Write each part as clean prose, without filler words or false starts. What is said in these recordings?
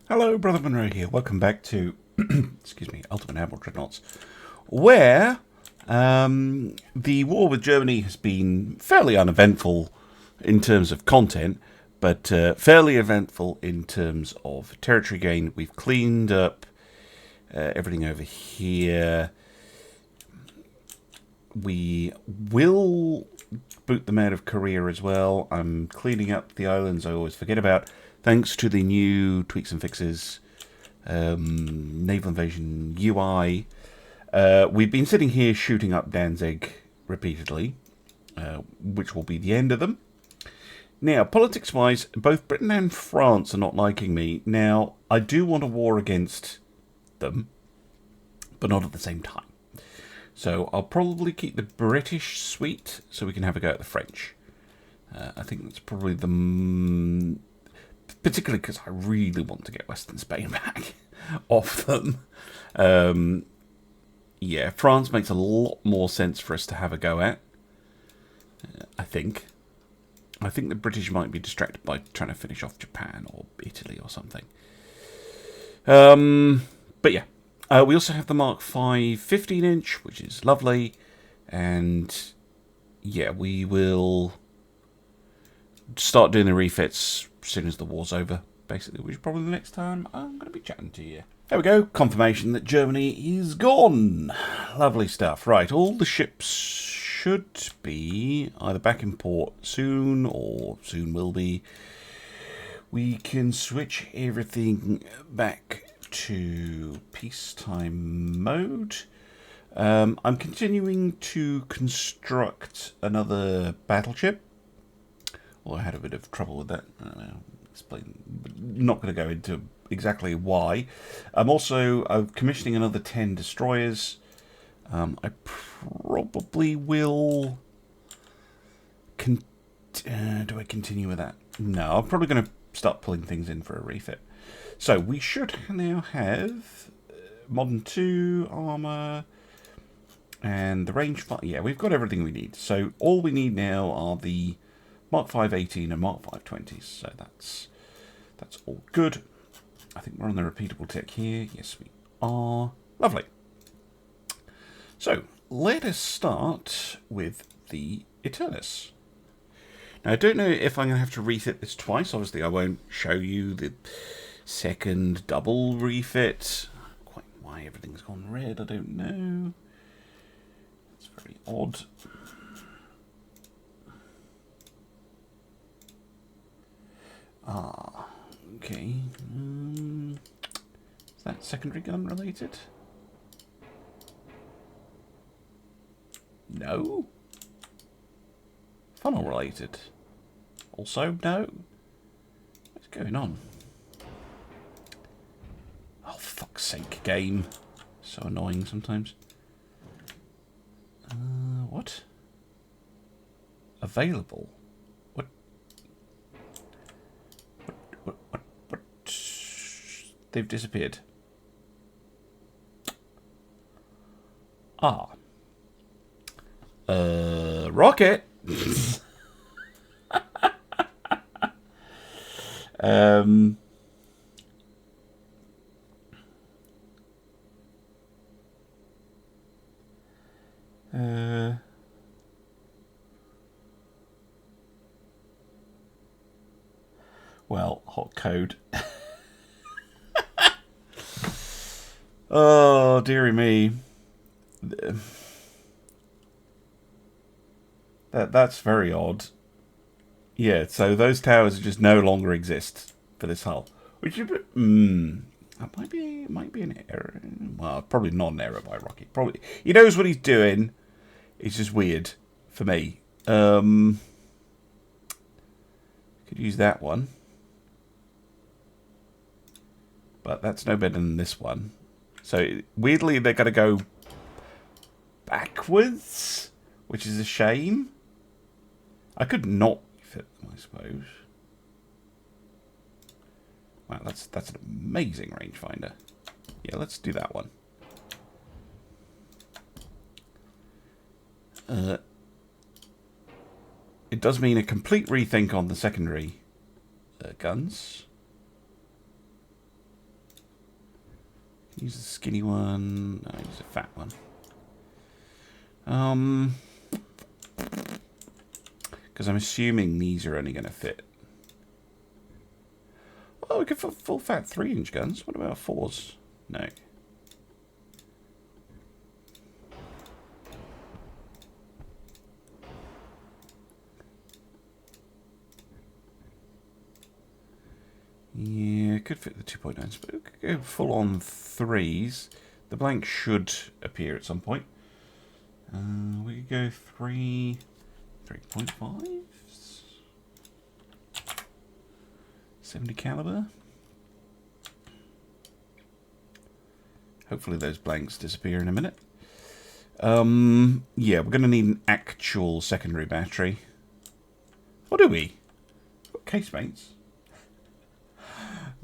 Hello, Brother Monroe here. Welcome back to, excuse me, Ultimate Admiral Dreadnoughts, where the war with Germany has been fairly uneventful in terms of content, but fairly eventful in terms of territory gain. We've cleaned up everything over here. We will boot them out of Korea as well. I'm cleaning up the islands I always forget about, thanks to the new tweaks and fixes, Naval Invasion UI. We've been sitting here shooting up Danzig repeatedly, which will be the end of them. Now, politics-wise, both Britain and France are not liking me. Now, I do want a war against them, but not at the same time. So I'll probably keep the British sweet so we can have a go at the French. I think that's probably the... particularly because I really want to get Western Spain back off them. Yeah, France makes a lot more sense for us to have a go at, I think. I think the British might be distracted by trying to finish off Japan or Italy or something. But yeah. We also have the Mark V 15-inch, which is lovely. And yeah, we will start doing the refits as soon as the war's over, basically, which is probably the next time I'm going to be chatting to you. There we go. Confirmation that Germany is gone. Lovely stuff. Right, all the ships should be either back in port soon or soon will be. We can switch everything back to peacetime mode. I'm continuing to construct another battleship. Well, I had a bit of trouble with that. Not going to go into exactly why. I'm commissioning another 10 destroyers. I probably will... do I continue with that? No, I'm probably going to start pulling things in for a refit. So we should now have Modern 2 armor and the range 5. Yeah, we've got everything we need. So all we need now are the Mark 518 and Mark 520s. So that's all good. I think we're on the repeatable tick here. Yes, we are. Lovely. So let us start with the Eternus. Now I don't know if I'm going to have to refit this twice. Obviously, I won't show you the second double refit. Quite why everything's gone red, I don't know. It's very odd. Okay. Is that secondary gun related? No. Funnel related? Also no. What's going on? Oh, fuck's sake, game. So annoying sometimes. What? Available? What? They've disappeared. Rocket! Well, hot code. Oh, dearie me. That's very odd. Yeah, so those towers just no longer exist for this hull. Which is that might be an error. Well, probably not an error by Rocky. Probably he knows what he's doing. It's just weird for me. Could use that one. But that's no better than this one. So, weirdly, they're going to go backwards, which is a shame. I could not fit them, I suppose. Wow, that's an amazing rangefinder. Yeah, let's do that one. It does mean a complete rethink on the secondary guns. Use the skinny one. No, use a fat one. Because I'm assuming these are only going to fit. Oh, we could put full fat 3-inch guns. What about 4s? No. Yeah, it could fit the 2.9s, but we could go full on 3s. The blank should appear at some point. We could go 3.5. 70 caliber. Hopefully those blanks disappear in a minute. Yeah, we're going to need an actual secondary battery. Or do we? Got casemates.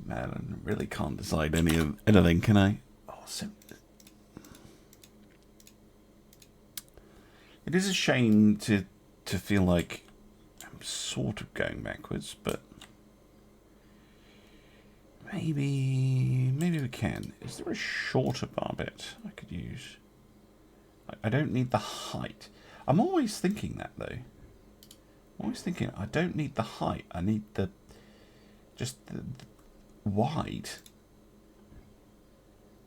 Man, I really can't decide anything, can I? Oh, it is a shame to feel like I'm sort of going backwards, but maybe we can. Is there a shorter barbette I could use? I don't need the height. I'm always thinking that though. I'm always thinking I don't need the height. I need the wide.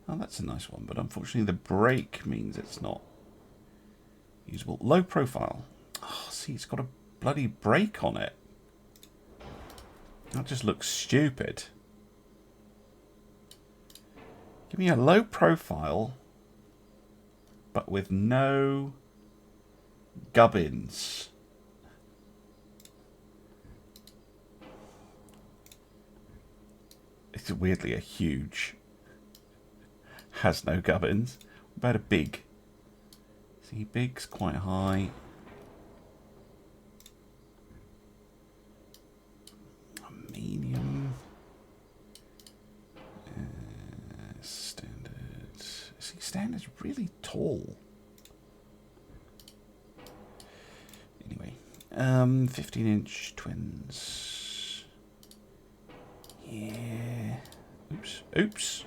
Oh, that's a nice one, but unfortunately the break means it's not usable. Low profile. Oh, see, it's got a bloody break on it. That just looks stupid. Give me a low profile, but with no gubbins. It's weirdly a huge. Has no gubbins. What about a big? See, big's quite high. A medium. Standard. See, standard's really tall. Anyway, 15-inch twins. Yeah. Oops.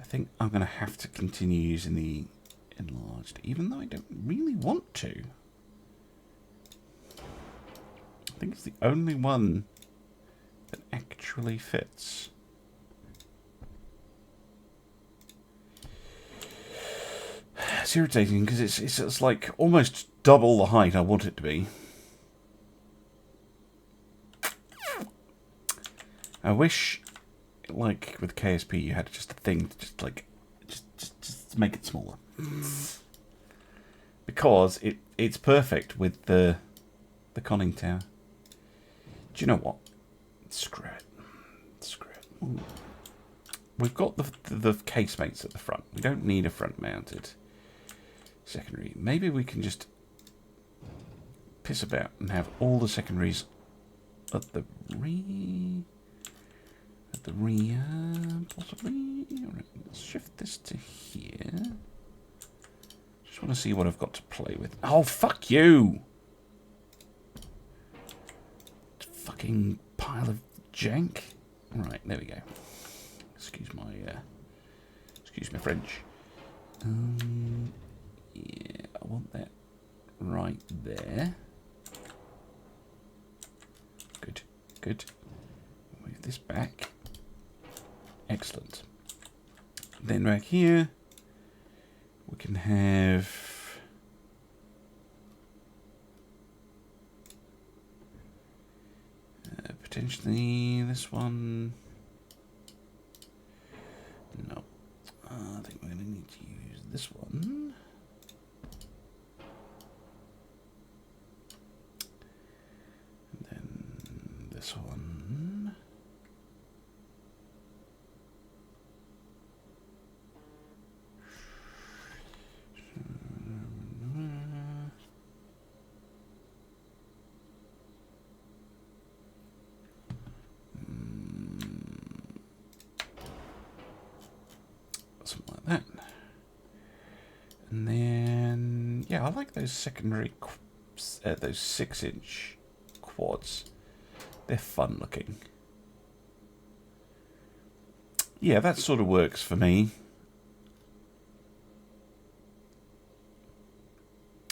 I think I'm going to have to continue using the enlarged, even though I don't really want to. I think it's the only one that actually fits. It's irritating because it's like almost double the height I want it to be. I wish, like with KSP, you had just a thing to just make it smaller, because it's perfect with the conning tower. Do you know what? Screw it. Ooh. We've got the casemates at the front. We don't need a front-mounted secondary. Maybe we can just piss about and have all the secondaries at the rear. Possibly. Alright, let's shift this to here. Just want to see what I've got to play with. Oh, fuck you! Fucking pile of jank. Right, there we go. Excuse my French. Yeah, I want that right there. Good. Move this back. Excellent. Then back here, we can have potentially this one. No, I think we're going to need to use this one. And then this one. Something like that. And then, yeah, I like those secondary, those 6-inch quads. They're fun looking. Yeah, that sort of works for me.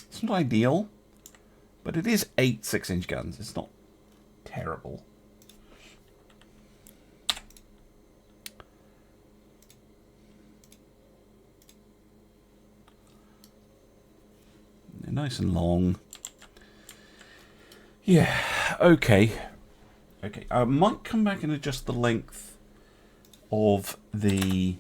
It's not ideal, but it is 8 6-inch guns. It's not terrible. They're nice and long. Yeah, okay. Okay, I might come back and adjust the length of the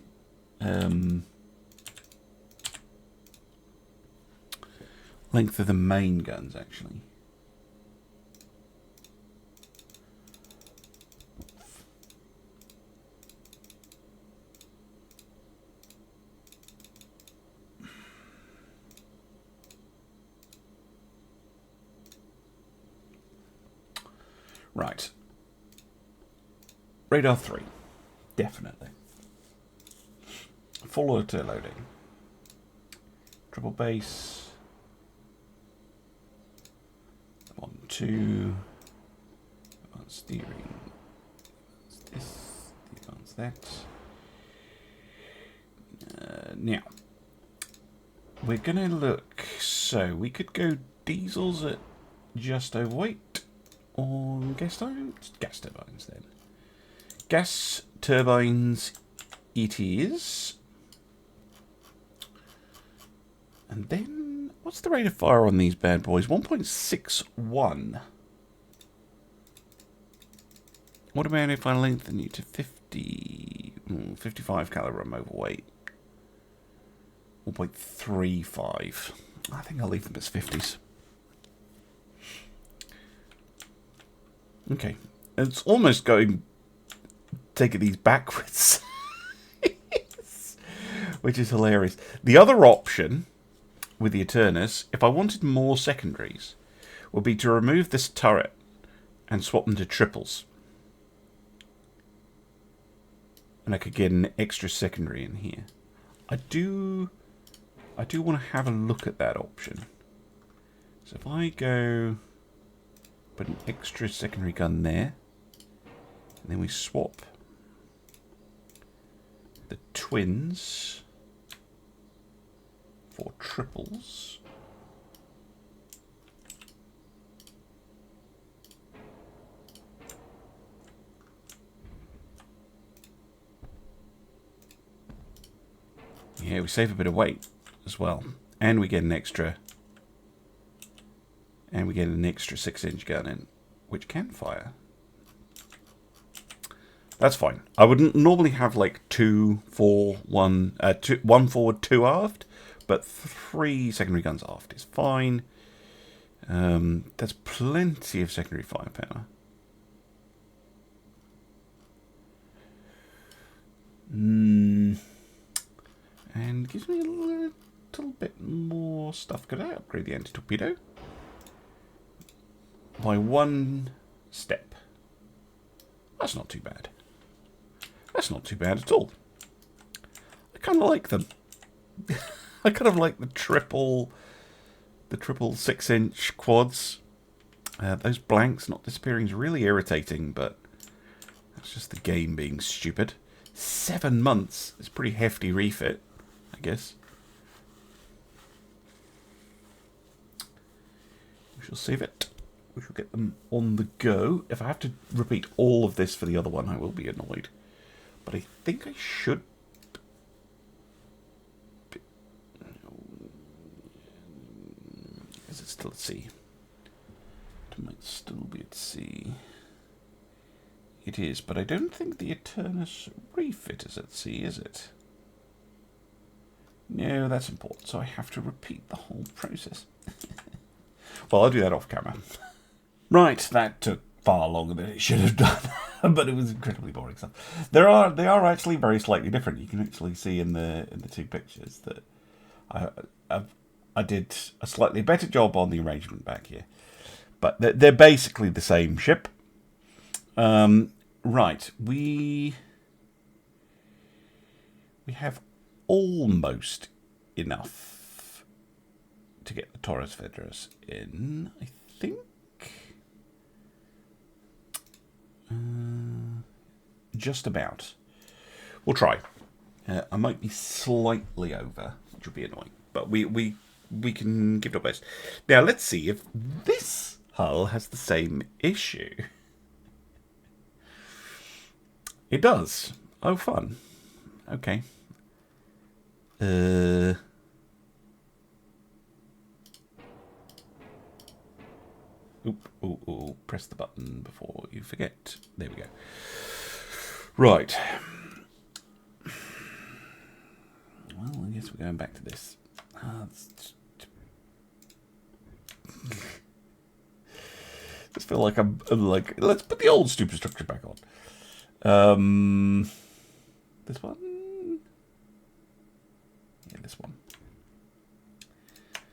main guns, actually. Right. Radar 3. Definitely. Full auto loading. Triple base. 1, 2. Advanced steering. This. Advanced that. Now. We're going to look. So, we could go diesels at just overweight. Or gas turbines? Gas turbines, then. Gas turbines it is. And then, what's the rate of fire on these bad boys? 1.61. What about if I lengthen you to 50? 55 caliber, I'm overweight. 1.35. I think I'll leave them as 50s. Okay. It's almost going... taking these backwards. Which is hilarious. The other option with the Eternus, if I wanted more secondaries, would be to remove this turret and swap them to triples. And I could get an extra secondary in here. I do want to have a look at that option. So if I go put an extra secondary gun there, and then we swap the twins for triples. Yeah, we save a bit of weight as well. And we get an extra... and we get an extra 6-inch gun in, which can fire. That's fine. I wouldn't normally have like 2, 4, 1, 1 forward, 2 aft, but 3 secondary guns aft is fine. There's plenty of secondary firepower. And gives me a little bit more stuff. Could I upgrade the anti-torpedo? By 1 step. That's not too bad. That's not too bad at all. I kind of like them. I kind of like the triple 6-inch quads. Those blanks not disappearing is really irritating, but that's just the game being stupid. 7 months is a pretty hefty refit, I guess. We shall save it. We shall get them on the go. If I have to repeat all of this for the other one, I will be annoyed. But I think I should... Is it still at sea? It might still be at sea. It is, but I don't think the Eternus refit is at sea, is it? No, that's important, so I have to repeat the whole process. Well, I'll do that off camera. Right, that took far longer than it should have done, but it was incredibly boring stuff. They are actually very slightly different. You can actually see in the 2 pictures that I did a slightly better job on the arrangement back here, but they're basically the same ship. Right, we have almost enough to get the Taurus Federus in, I think. Just about. We'll try. I might be slightly over, which will be annoying, but we can give it our best. Now let's see if this hull has the same issue. It does. Oh, fun. Okay. Ooh, press the button before you forget. There we go. Right. Well, I guess we're going back to this. Just feel like I'm like, let's put the old superstructure back on. This one? Yeah, this one.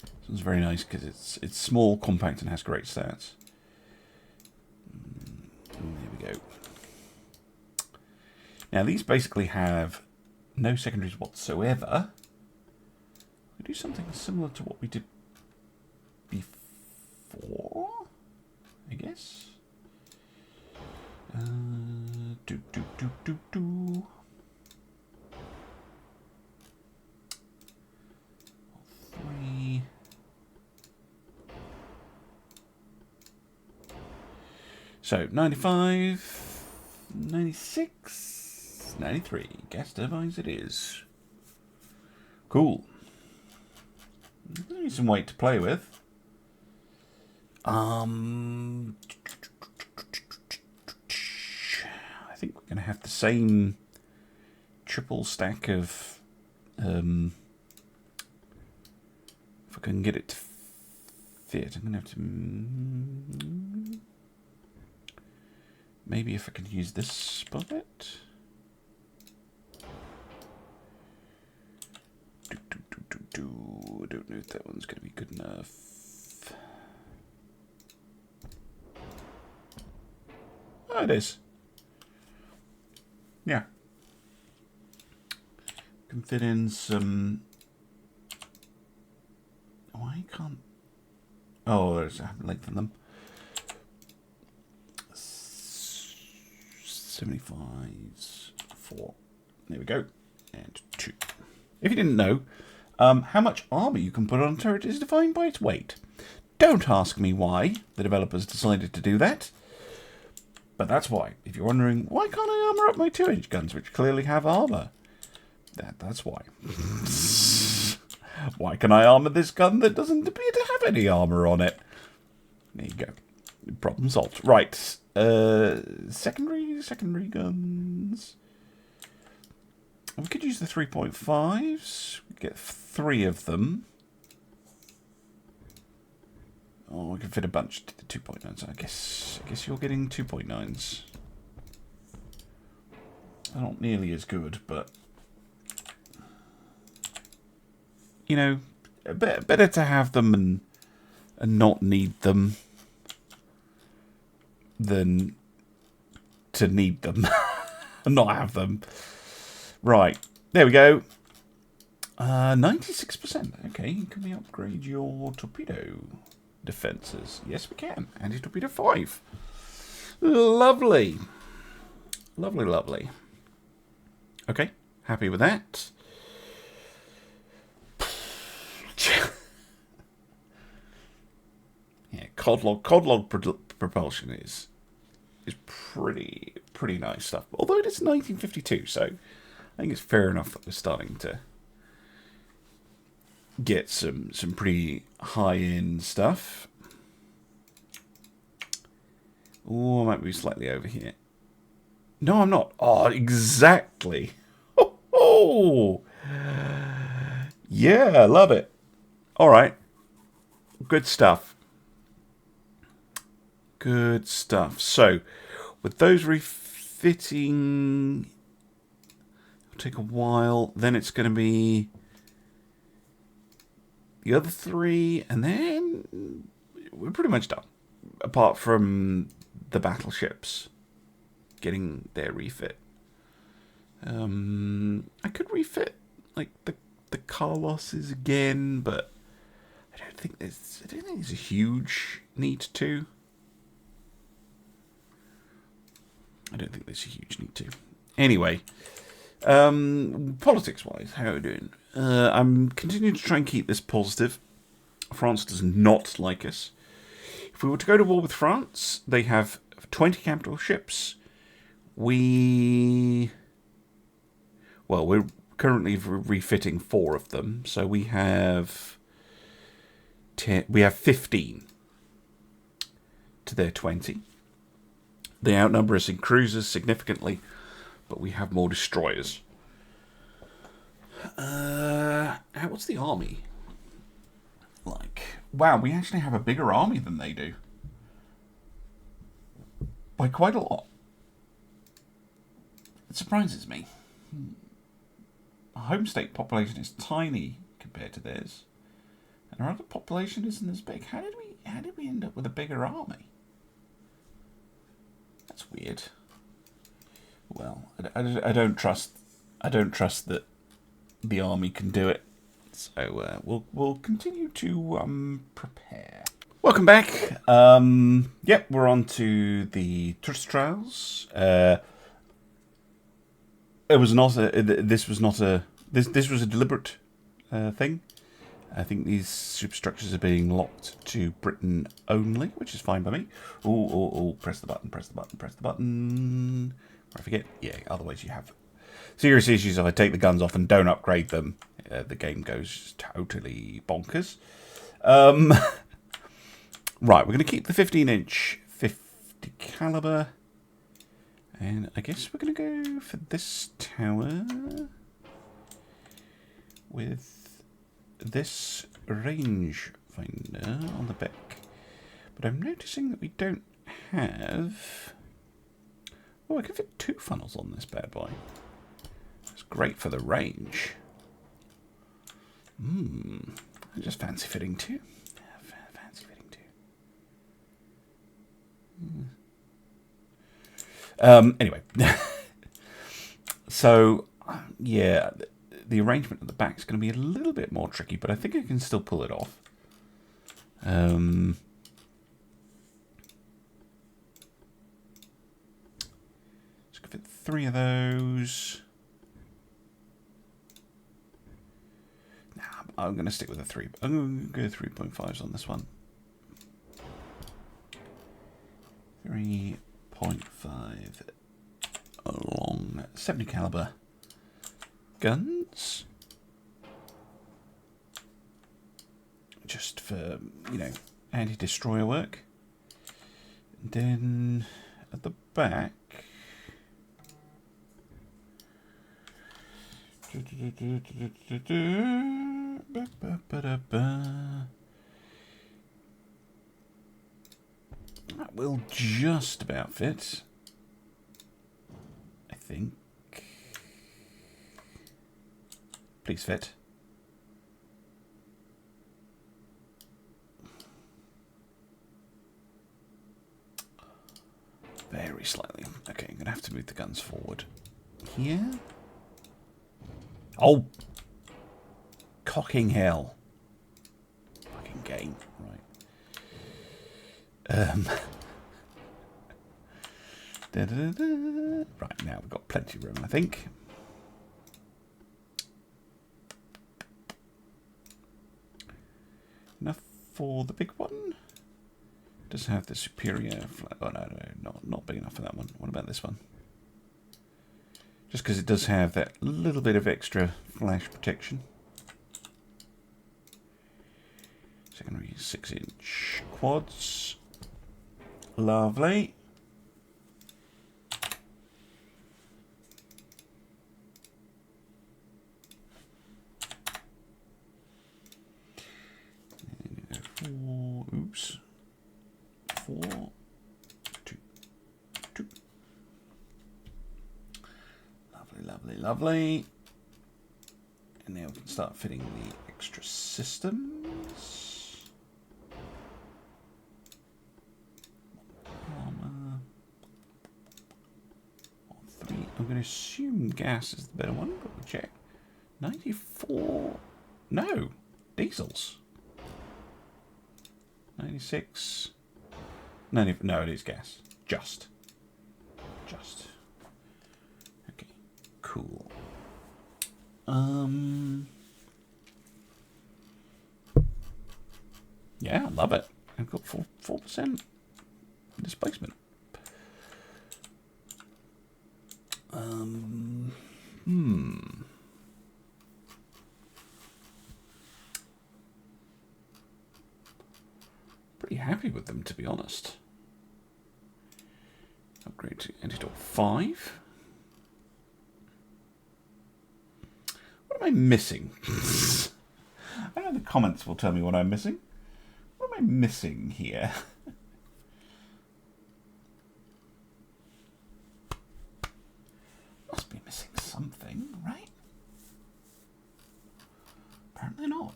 This one's very nice because it's small, compact, and has great stats. There we go. Now, these basically have no secondaries whatsoever. We do something similar to what we did before, I guess. Do. 3. So 95, 96, 93. Gas turbines it is. Cool. There's some weight to play with. I think we're going to have the same triple stack of, if I can get it to fit, I'm going to have to, maybe if I can use this bucket. I don't know if that one's going to be good enough. Oh, it is. Yeah. Can fit in some... Why can't... Oh, there's a length in them. 75's 4. There we go. And 2. If you didn't know, how much armor you can put on a turret is defined by its weight. Don't ask me why the developers decided to do that. But that's why. If you're wondering, why can't I armor up my 2-inch guns, which clearly have armor? That's why. Why can I armor this gun that doesn't appear to have any armor on it? There you go. Problem solved. Right. Secondary guns. We could use the 3.5s. We get 3 of them. Oh, we can fit a bunch to the 2.9s. I guess you're getting 2.9s. They're not nearly as good, but you know, better to have them and not need them than to need them and not have them. Right, there we go. 96%. Okay, can we upgrade your torpedo defenses? Yes, we can. Anti-torpedo 5. Lovely. Lovely, lovely. Okay, happy with that. Yeah, codlog propulsion is pretty nice stuff. Although it is 1952, so I think it's fair enough that we're starting to get some pretty high-end stuff. Oh, I might be slightly over here. No, I'm not. Oh, exactly. Oh, yeah, I love it. All right. Good stuff. Good stuff. So, with those refitting, it'll take a while. Then it's going to be the other 3, and then we're pretty much done. Apart from the battleships getting their refit. I could refit like the Carlos's again, but I don't think there's a huge need to. Anyway, Politics-wise, how are we doing? I'm continuing to try and keep this positive. France does not like us. If we were to go to war with France, they have 20 capital ships. We're currently refitting 4 of them, so we have 15 to their 20. They outnumber us in cruisers significantly, but we have more destroyers. What's the army like? Wow, we actually have a bigger army than they do. By quite a lot. It surprises me. Our home state population is tiny compared to theirs. And our other population isn't as big. How did we end up with a bigger army? That's weird. Well, I don't trust that the army can do it. So we'll continue to prepare. Welcome back. Yep, we're on to the trust trials. This was a deliberate thing. I think these superstructures are being locked to Britain only, which is fine by me. Oh, press the button. I forget. Yeah, otherwise you have serious issues if I take the guns off and don't upgrade them. The game goes totally bonkers. Right, we're going to keep the 15-inch 50 caliber. And I guess we're going to go for this tower with this range finder on the back. But I'm noticing that we don't have... Oh, I can fit 2 funnels on this bad boy. It's great for the range. I just fancy fitting 2. Anyway. So, yeah, the arrangement at the back is going to be a little bit more tricky, but I think I can still pull it off. Just fit 3 of those. I'm going to stick with a 3. I'm going to go 3.5s on this one. 3.5 long 70 caliber guns. Just for, anti-destroyer work. And then at the back... That will just about fit, I think. Please fit. Very slightly. Okay, I'm going to have to move the guns forward. Here? Oh! Cocking hell. Fucking game. Right. Right, now we've got plenty of room, I think. Enough for the big one. Does have the superior... Oh, no, not big enough for that one. What about this one? Just because it does have that little bit of extra flash protection. Secondary 6-inch quads. Lovely. Oops. 4, 2, 2. Lovely. And now we can start fitting the extra systems. Armor. 3. I'm going to assume gas is the better one, but we'll check. 94. No, diesels. 96. No, it is gas. Just. Okay, cool. Yeah, I love it. I've got 4% displacement. Pretty happy with them, to be honest. Upgrade to Editor 5. What am I missing? I know the comments will tell me what I'm missing. What am I missing here? Must be missing something, right? Apparently not.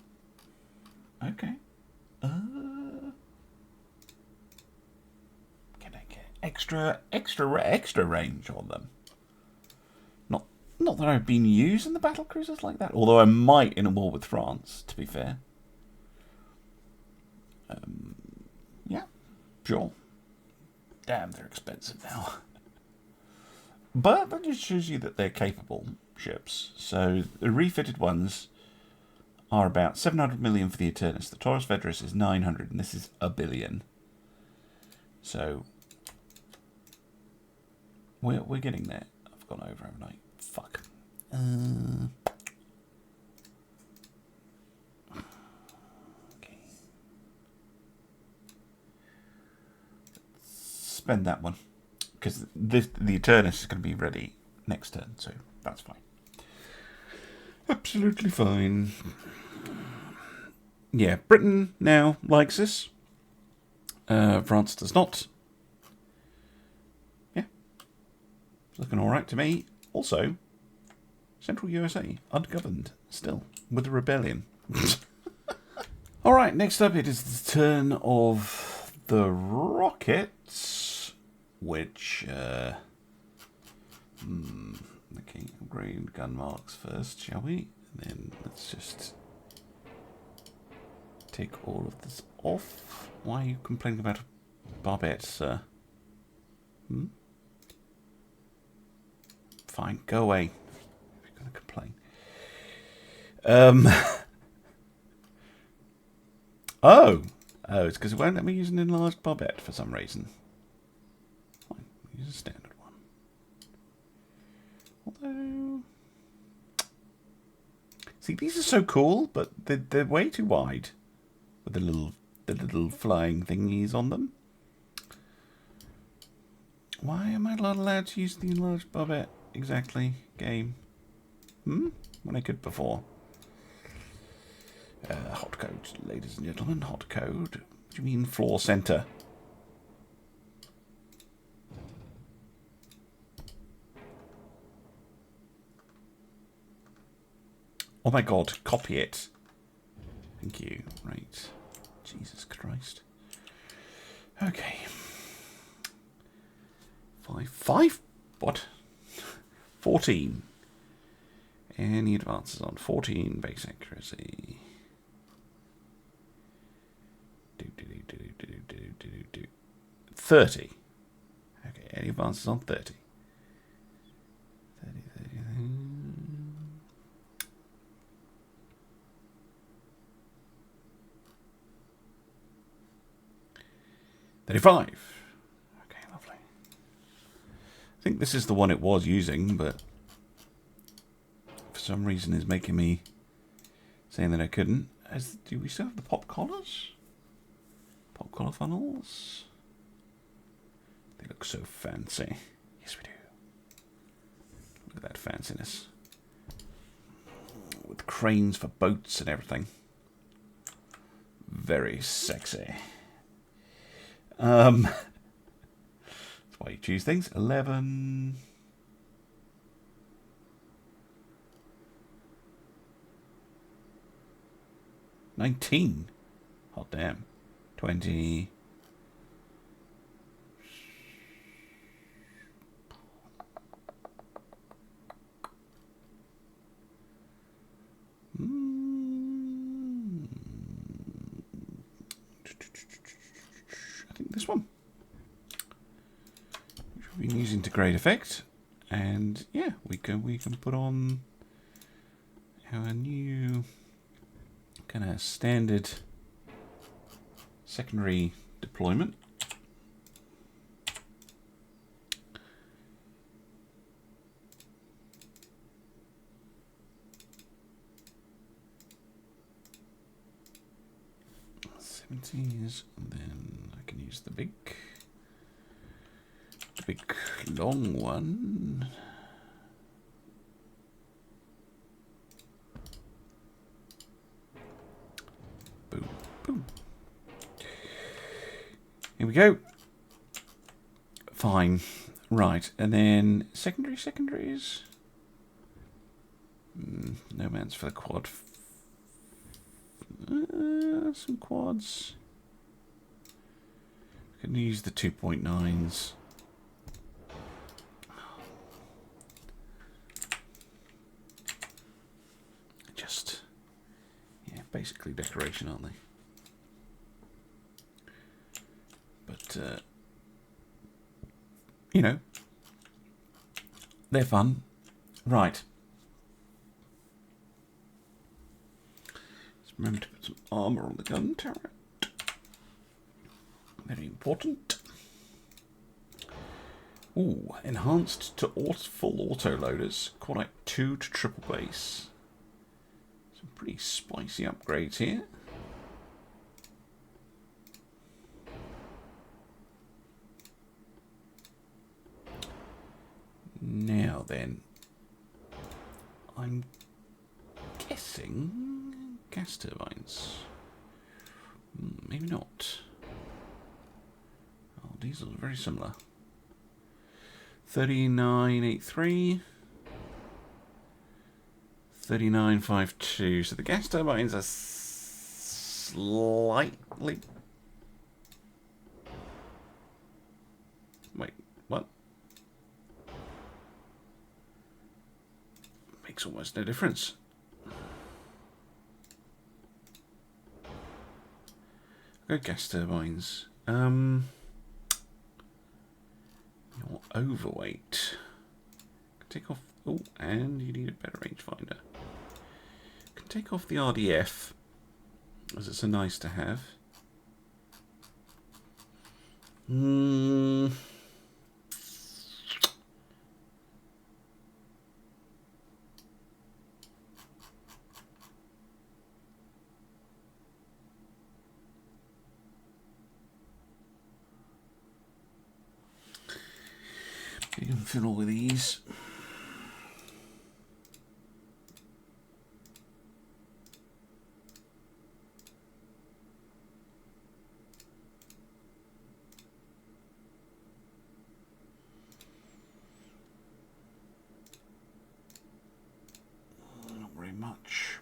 Okay. Can I get extra range on them? Not that I've been using the battle cruisers like that. Although I might in a war with France, to be fair. Yeah, sure. Damn, they're expensive now. But that just shows you that they're capable ships. So the refitted ones are about 700 million for the Eternus. The Taurus Vedris is 900, and this is 1 billion. So we're getting there. I've gone over, haven't I? Fuck. Okay. Spend that one. Because the Eternus is going to be ready next turn, so that's fine. Absolutely fine. Yeah, Britain now likes this. France does not. Yeah. Looking alright to me. Also, Central USA, ungoverned still, with a rebellion. Alright, next up it is the turn of the rockets, which, okay, upgrade gun marks first, shall we? And then let's just take all of this off. Why are you complaining about a barbette, sir? Fine, go away. If you're going to complain. Oh, it's because it won't let me use an enlarged barbette for some reason. Fine, use a standard one. Although, see, these are so cool, but they're way too wide with the little flying thingies on them. Why am I not allowed to use the enlarged barbette exactly, game? When I could before. Hot code, ladies and gentlemen, hot code. What do you mean floor center? Oh my god, copy it. Thank you. Right. Jesus Christ. Okay. Five? What? 14. Any advances on 14 base accuracy? 30. Okay, any advances on 30? 30. 35. Okay, lovely. I think this is the one it was using, but for some reason is making me saying that I couldn't. Do we still have the pop collars? Pop collar funnels? They look so fancy. Yes, we do. Look at that fanciness. With cranes for boats and everything. Very sexy. That's why you choose things. 11. 19. Hot damn. 20. I think this one, which we've been using to great effect, and yeah, we can put on our new kind of standard secondary deployment. And then I can use the big long one. Boom, boom. Here we go. Fine. Right, and then secondaries. No man's for the quad. Some quads. I can use the 2.9s. Just, yeah, basically decoration, aren't they? But, you know, they're fun. Right. Remember to put some armour on the gun turret. Very important. Ooh, enhanced to full auto loaders. Quad 2 to triple base. Some pretty spicy upgrades here. Now then, I'm guessing gas turbines. Maybe not. Oh, diesels are very similar. 3983. 3952. So the gas turbines are slightly... Wait, what? Makes almost no difference. Go gas turbines. You're overweight. Take off. Oh, and you need a better rangefinder. Can take off the RDF, as it's a nice to have. You can fiddle with these. Not very much.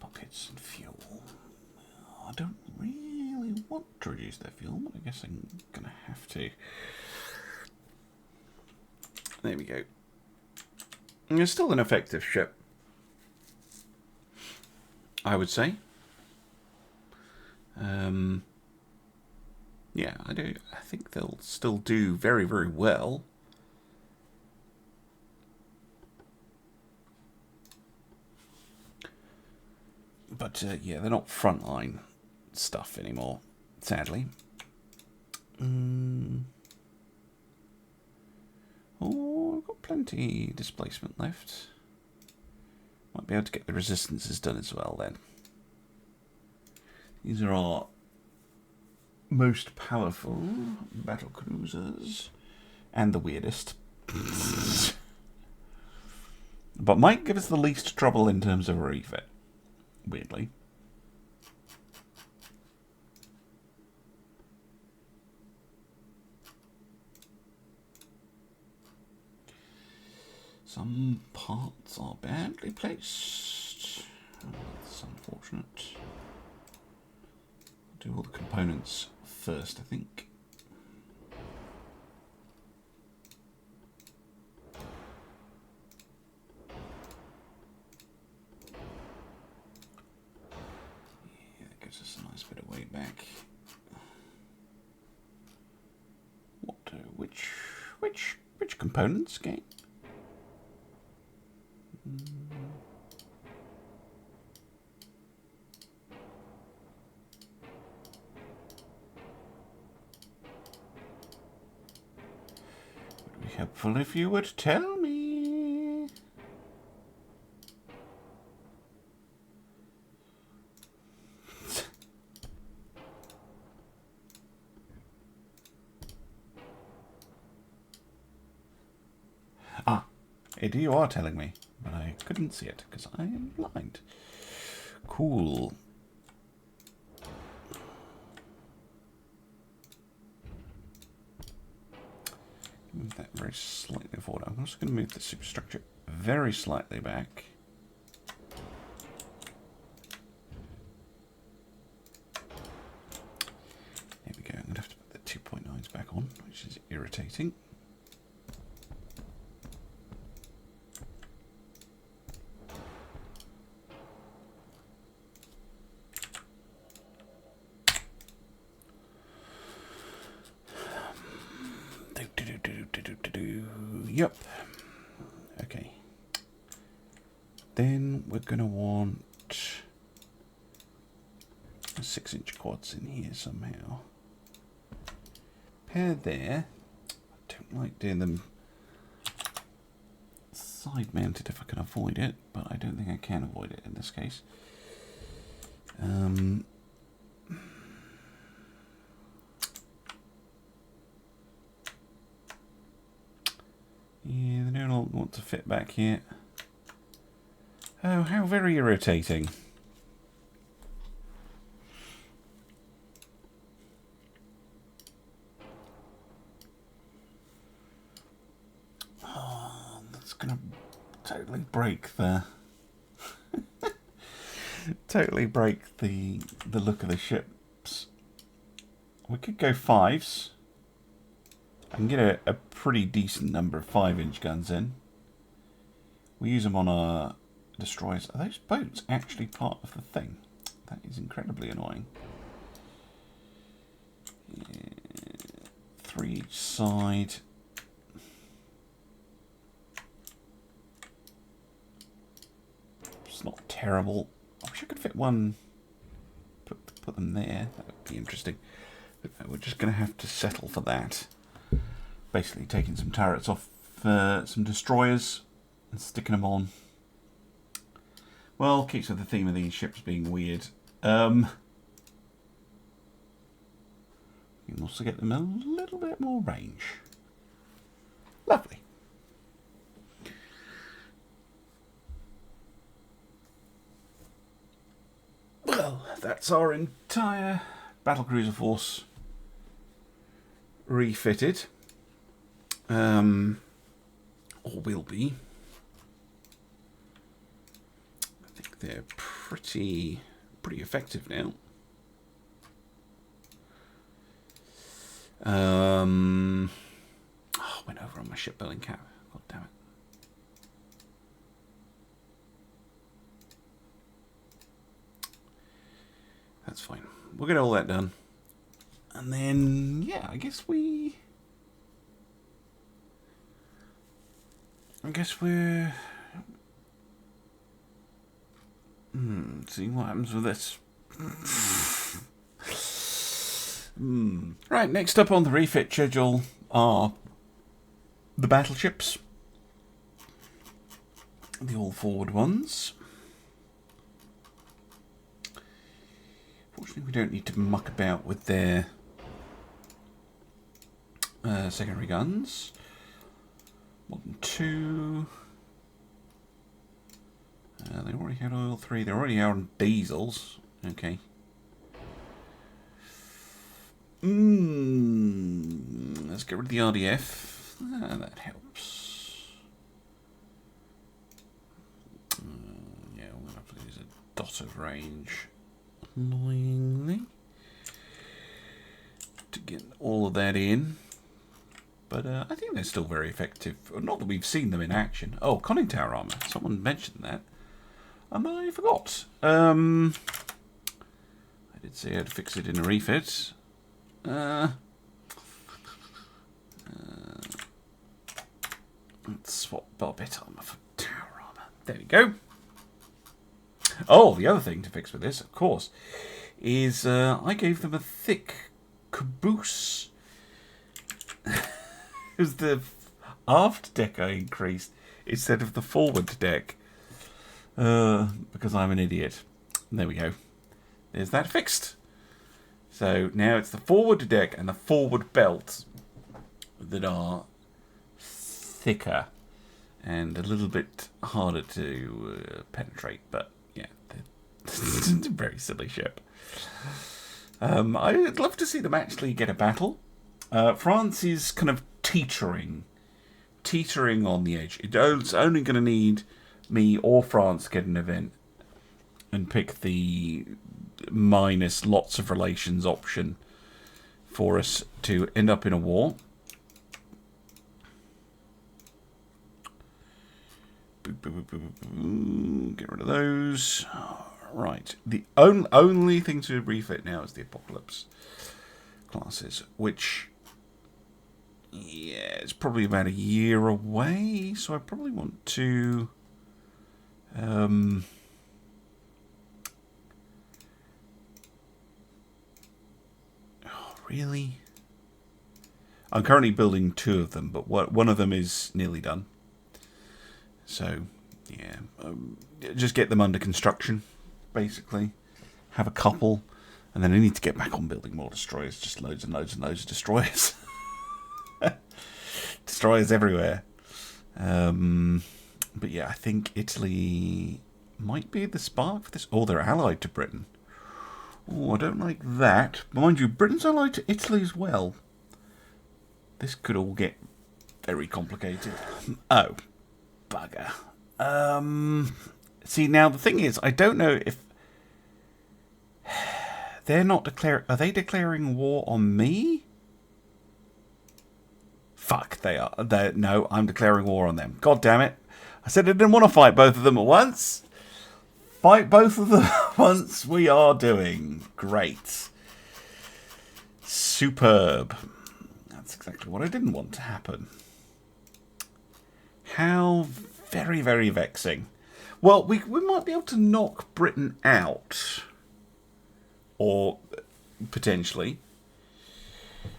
Pockets and fuel. I don't really want to reduce their fuel, but I guess I'm going to have to. There we go. And it's still an effective ship, I would say. Yeah, I think they'll still do very, very well. But yeah, they're not frontline stuff anymore, sadly. Oh, I've got plenty displacement left. Might be able to get the resistances done as well then. These are our most powerful battle cruisers. And the weirdest. But might give us the least trouble in terms of a refit. Weirdly. Some parts are badly placed. That's unfortunate. I'll do all the components first, I think. Yeah, that gives us a nice bit of weight back. which components, game? Would be helpful if you would tell me. You are telling me, but I couldn't see it because I am blind. Cool. Move that very slightly forward. I'm also going to move the superstructure very slightly back. There we go. I'm going to have to put the 2.9s back on, which is irritating. Yep. Okay. Then we're going to want 6-inch quads in here somehow. Pair there. I don't like doing them side mounted if I can avoid it, but I don't think I can avoid it in this case. Yeah, they don't all want to fit back here. Oh, how very irritating. Oh, that's going to totally break the... totally break the look of the ships. We could go 5s. I can get a pretty decent number of 5-inch guns in. We use them on our destroyers. Are those boats actually part of the thing? That is incredibly annoying. 3 each side. It's not terrible. I wish I could fit one. Put them there. That would be interesting. But we're just going to have to settle for that. Basically taking some turrets off some destroyers and sticking them on. Well, keeps with the theme of these ships being weird. You can also get them a little bit more range. Lovely. Well, that's our entire battlecruiser force refitted. Or will be. I think they're pretty effective now. Oh, went over on my shipbuilding cap. God damn it. That's fine. We'll get all that done. And then, yeah, I guess we're... see what happens with this. Right, next up on the refit schedule are the battleships. The all-forward ones. Fortunately, we don't need to muck about with their secondary guns. 1 and 2. They already had oil 3. They already are on diesels. Okay. Let's get rid of the RDF. That helps. Yeah, we'll have to use a dot of range. Annoyingly. To get all of that in. But I think they're still very effective. Not that we've seen them in action. Oh, conning tower armor. Someone mentioned that. And I forgot. I did say I'd fix it in a refit. swap barbette armor for tower armor. There we go. Oh, the other thing to fix with this, of course, is I gave them a thick caboose. It was the aft deck I increased instead of the forward deck. Because I'm an idiot. There we go. There's that fixed. So now it's the forward deck and the forward belt that are thicker and a little bit harder to penetrate. But yeah, it's a very silly ship. I'd love to see them actually get a battle. France is kind of teetering on the edge. It's only going to need me or France to get an event and pick the minus lots of relations option for us to end up in a war. Get rid of those. Right. The only thing to refit now is the Apocalypse classes, which, yeah, it's probably about a year away, so I probably want to really? I'm currently building 2 of them, but one of them is nearly done. So, yeah, just get them under construction, basically. Have a couple, and then I need to get back on building more destroyers. Just loads and loads and loads of destroyers. Destroyers everywhere. But yeah, I think Italy might be the spark for this. Oh, they're allied to Britain. Oh, I don't like that. Mind you, Britain's allied to Italy as well. This could all get very complicated. Oh, bugger. See, now the thing is, I don't know if they're not declaring. Are they declaring war on me? Fuck, they are. No, I'm declaring war on them. God damn it. I said I didn't want to fight both of them at once. Fight both of them at once. We are doing great. Superb. That's exactly what I didn't want to happen. How very, very vexing. Well, we might be able to knock Britain out. Or potentially.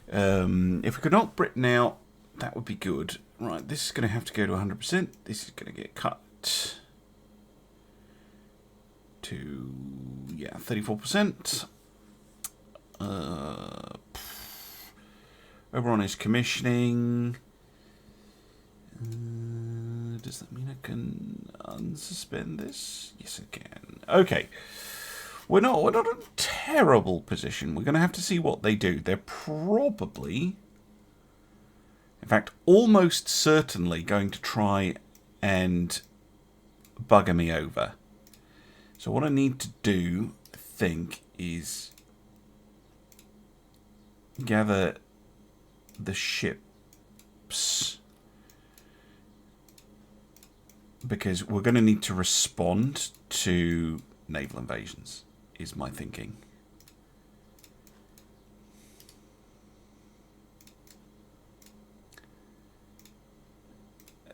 If we could knock Britain out, that would be good. Right, this is going to have to go to 100%. This is going to get cut to, yeah, 34%. Oberon is commissioning. Does that mean I can unsuspend this? Yes, I can. Okay. We're not in a terrible position. We're going to have to see what they do. They're probably, in fact, almost certainly going to try and bugger me over. So what I need to do, I think, is gather the ships, because we're going to need to respond to naval invasions, is my thinking.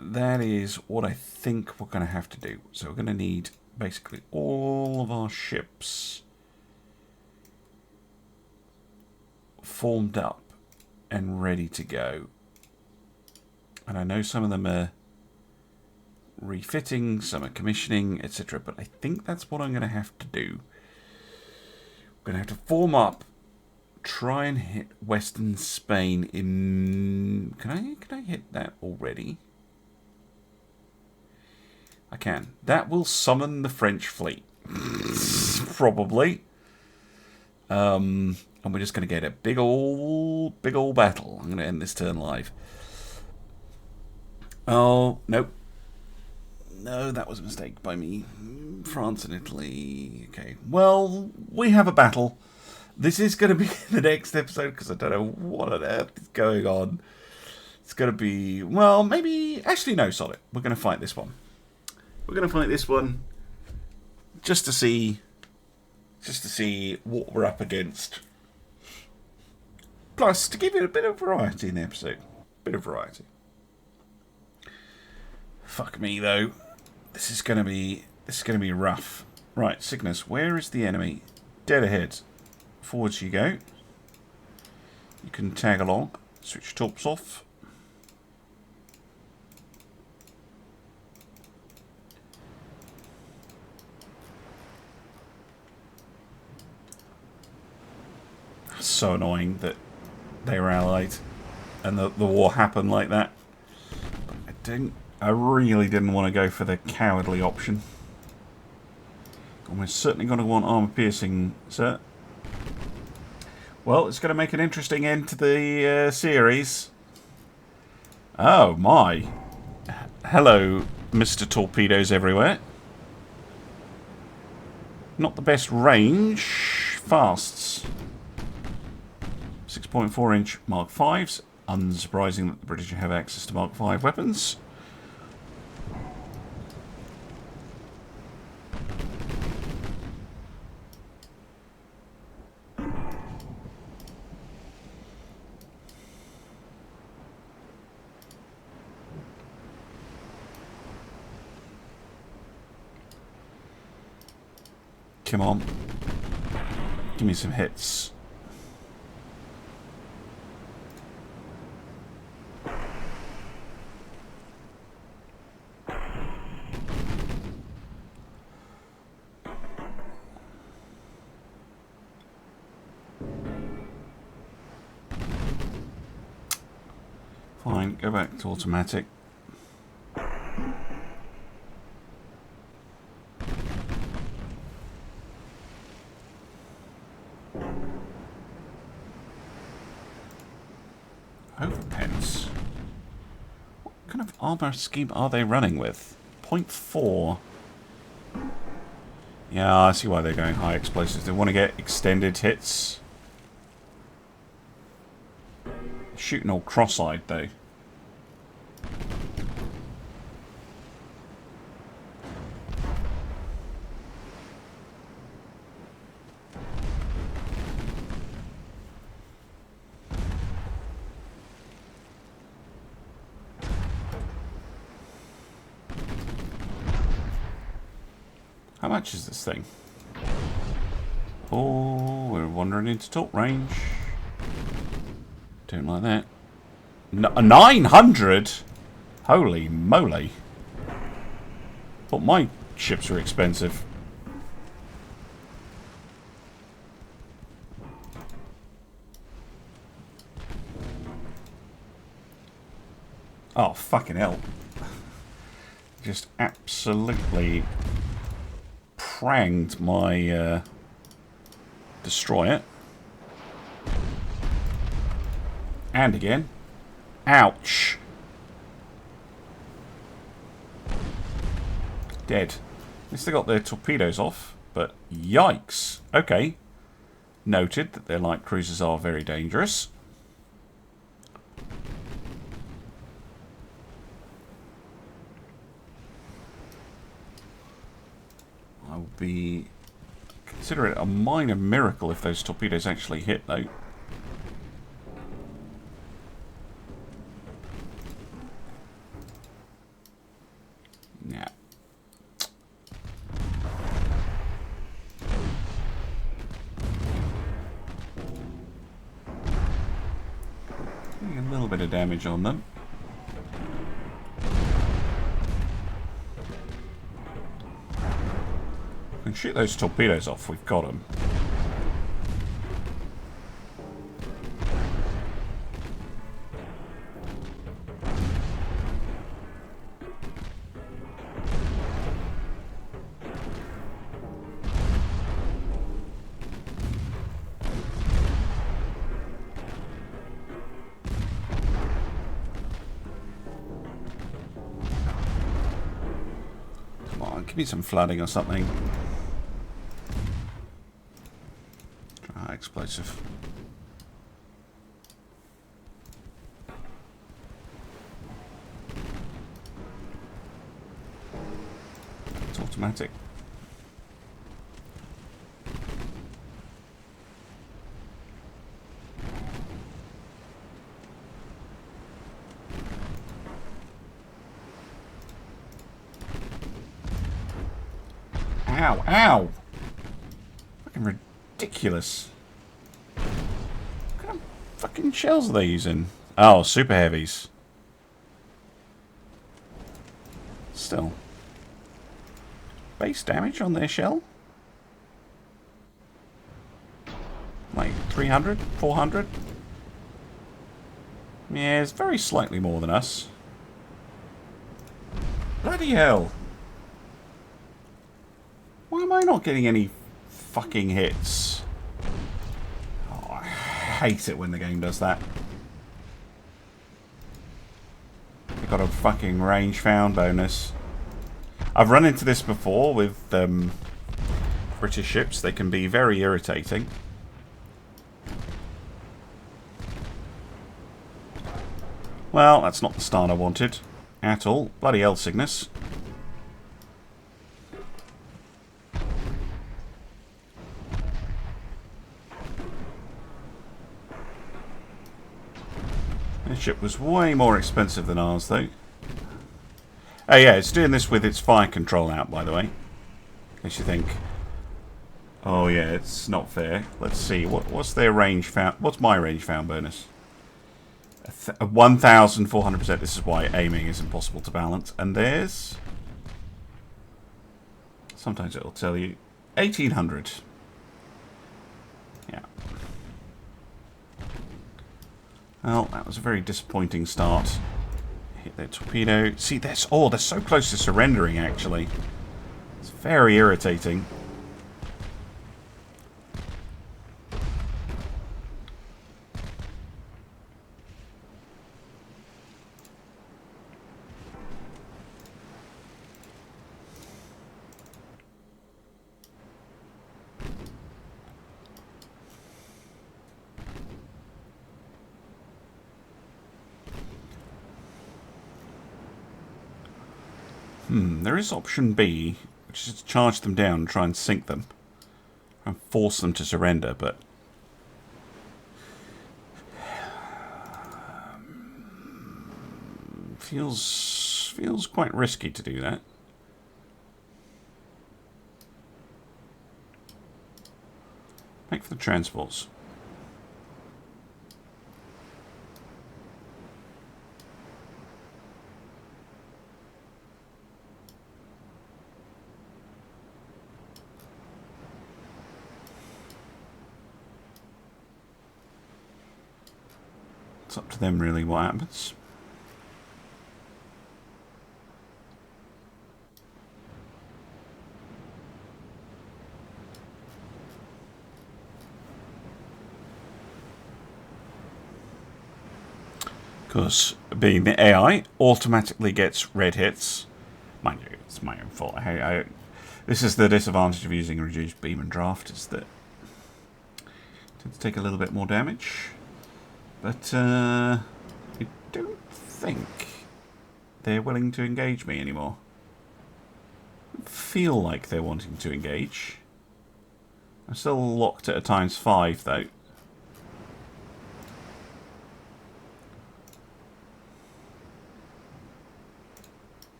That is what I think we're going to have to do. So we're going to need basically all of our ships formed up and ready to go. And I know some of them are refitting, some are commissioning, etc. But I think that's what I'm going to have to do. We're going to have to form up, try and hit Western Spain in... Can I hit that already? I can. That will summon the French fleet. Probably. And we're just going to get a big old battle. I'm going to end this turn live. Oh, nope. No, that was a mistake by me. France and Italy. Okay. Well, we have a battle. This is going to be the next episode because I don't know what on earth is going on. It's going to be... Well, maybe... Actually, no, solid. We're going to fight this one. We're going to fight this one just to see what we're up against. Plus, to give you a bit of variety in the episode. Bit of variety. Fuck me though. This is gonna be rough. Right, Cygnus, where is the enemy? Dead ahead. Forwards you go. You can tag along. Switch torps off. So annoying that they were allied and the war happened like that. But I really didn't want to go for the cowardly option. And we're certainly going to want armor piercing, sir. Well, it's going to make an interesting end to the series. Oh my. Hello, Mr. Torpedoes everywhere. Not the best range. Fasts. 6.4 inch Mark 5s. Unsurprising that the British have access to Mark 5 weapons. Come on. Give me some hits. Fine, go back to automatic. Overpens. What kind of armor scheme are they running with? 0.4. Yeah, I see why they're going high explosives. They want to get extended hits. Shooting all cross-eyed though. How much is this thing? Oh, we're wandering into talk range. Don't like that. 900? Holy moly. Thought my ships were expensive. Oh, fucking hell. Just absolutely pranged my destroyer. And again. Ouch. Dead. At least they got their torpedoes off, but yikes. Okay. Noted that their light cruisers are very dangerous. I will be... consider it a minor miracle if those torpedoes actually hit, though. Yeah. Getting a little bit of damage on them. We can shoot those torpedoes off, we've got them. Give me some flooding or something. Try explosive. It's automatic. Ow, ow! Fucking ridiculous. What kind of fucking shells are they using? Oh, super heavies. Still. Base damage on their shell? Like 300? 400? Yeah, it's very slightly more than us. Bloody hell. Why am I not getting any fucking hits? Oh, I hate it when the game does that. They got a fucking range found bonus. I've run into this before with British ships. They can be very irritating. Well, that's not the start I wanted at all. Bloody hell, Cygnus. This ship was way more expensive than ours, though. Oh yeah, it's doing this with its fire control out, by the way. In case you think, oh yeah, it's not fair. Let's see, what's their range found? What's my range found bonus? 1,400%. This is why aiming is impossible to balance. And there's... sometimes it'll tell you 1,800. Yeah. Well, that was a very disappointing start. Hit their torpedo. See, they're so close to surrendering, actually. It's very irritating. There is option B, which is to charge them down and try and sink them. And force them to surrender, but... feels quite risky to do that. Make for the transports. It's up to them, really, what happens. Because being the AI automatically gets red hits. Mind you, it's my own fault. This is the disadvantage of using a reduced beam and draft, is that it tends to take a little bit more damage. But I don't think they're willing to engage me anymore. I feel like they're wanting to engage. I'm still locked at a ×5 though.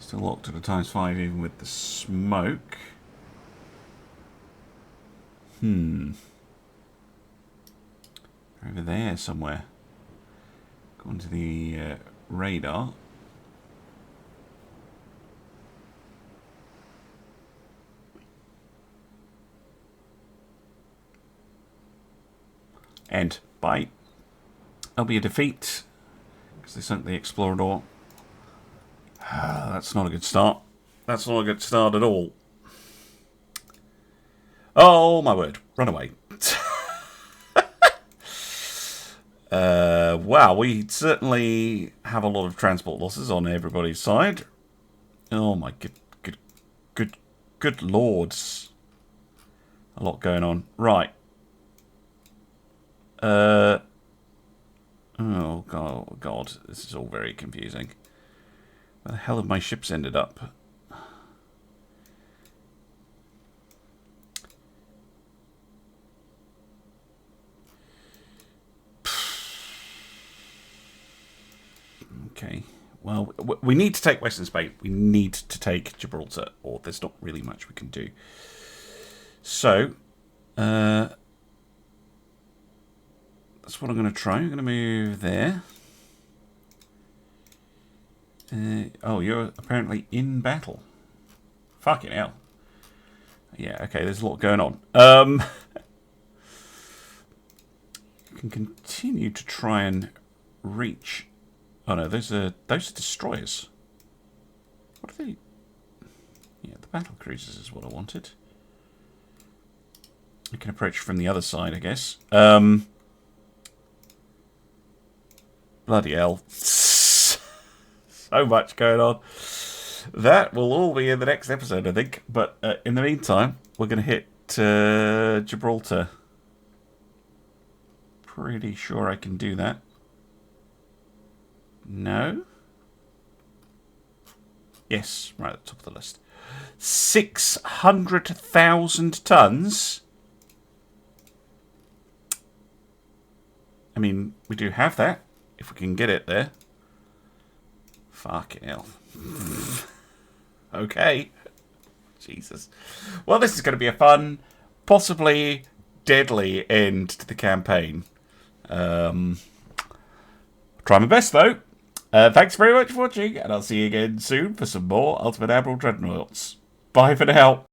Still locked at a ×5 even with the smoke. Over there somewhere. Go onto the radar. End. Bye. That'll be a defeat. Because they sunk the Explorador. That's not a good start. That's not a good start at all. Oh, my word. Run away. Wow, we certainly have a lot of transport losses on everybody's side. Oh, my good lords. A lot going on. Right. Oh, God. This is all very confusing. Where the hell have my ships ended up? Okay, Well, we need to take Western Spain. We need to take Gibraltar, or there's not really much we can do. So, that's what I'm going to try. I'm going to move there. Oh, you're apparently in battle. Fucking hell. Yeah, okay, there's a lot going on. You can continue to try and reach... Oh no, those are destroyers. What are they? Yeah, the battle cruisers is what I wanted. I can approach from the other side, I guess. Bloody hell. So much going on. That will all be in the next episode, I think. But in the meantime, we're going to hit Gibraltar. Pretty sure I can do that. No? Yes, right at the top of the list. 600,000 tons? I mean, we do have that, if we can get it there. Fucking hell. Okay. Jesus. Well, this is going to be a fun, possibly deadly end to the campaign. Try my best, though. Thanks very much for watching, and I'll see you again soon for some more Ultimate Admiral Dreadnoughts. Bye for now.